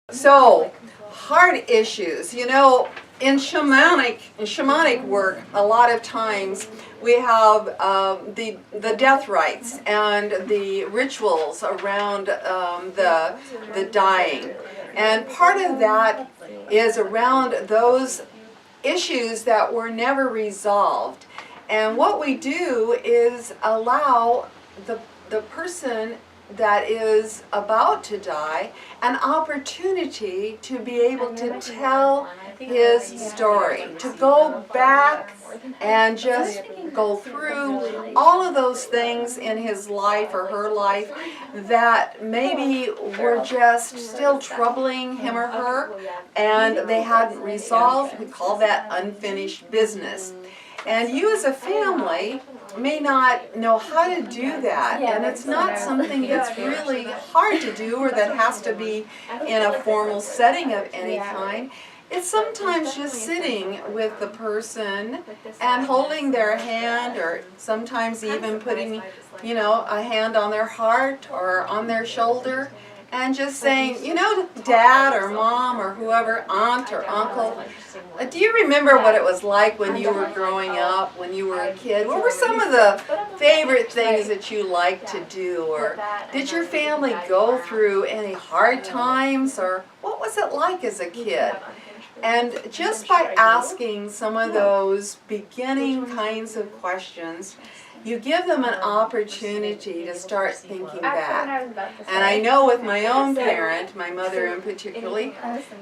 So, heart issues. You know, in shamanic work, a lot of times we have the death rites and the rituals around the dying, and part of that is around those issues that were never resolved. And what we do is allow the person that is about to die an opportunity to be able to tell his story, to go back and just go through all of those things in his life or her life that maybe were just still troubling him or her and they hadn't resolved. We call that unfinished business. And you as a family may not know how to do that, and it's not something that's really hard to do or that has to be in a formal setting of any kind. It's sometimes just sitting with the person and holding their hand, or sometimes even putting, you know, a hand on their heart or on their shoulder, and just saying, you know, Dad or Mom or whoever, aunt or uncle, do you remember what it was like when you were growing up, when you were a kid? What were some of the favorite things that you liked to do? Or did your family go through any hard times? Or what was it like as a kid? And just by asking some of those beginning kinds of questions, you give them an opportunity to start thinking back. And I know with my own parent, my mother in particular,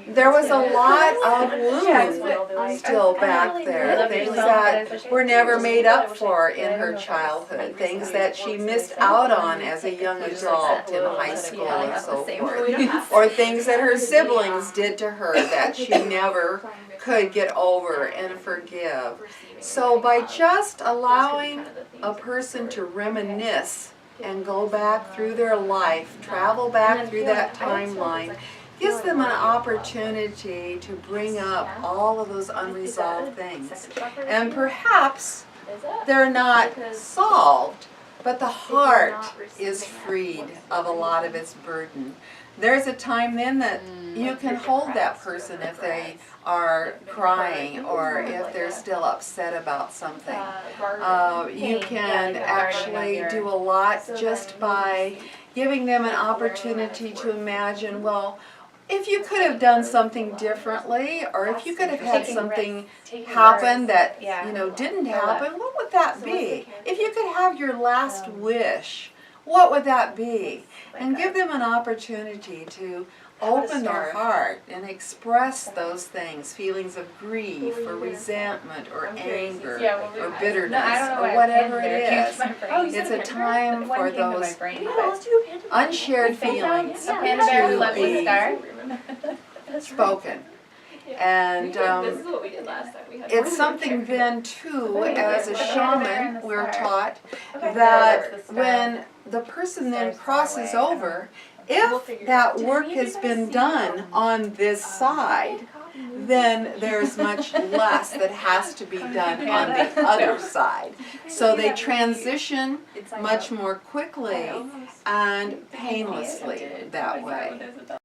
there was a lot of wounds still back there, things that were never made up for in her childhood, things that she missed out on as a young adult in high school and so forth, or things that her siblings did to her that she never could get over and forgive. So by just allowing a person to reminisce and go back through their life, travel back through that timeline, gives them an opportunity to bring up all of those unresolved things. And perhaps they're not solved, but the heart is freed of a lot of its burden. There's a time then that you can hold that person if they are crying or if they're still upset about something. You can actually do a lot just by giving them an opportunity to imagine, well, if you could have done something differently, or if you could have had something happen that, you know, didn't happen, what would that be? If you could have your last wish, what would that be? And give them an opportunity to open their heart and express those things, feelings of grief or resentment or anger or bitterness or whatever it is. It's a time for those unshared feelings to be spoken. And it's something then too, as a shaman, we're taught that when the person then crosses over, if that work has been done on this side, then there's much less that has to be done on the other side. So they transition much more quickly and painlessly that way.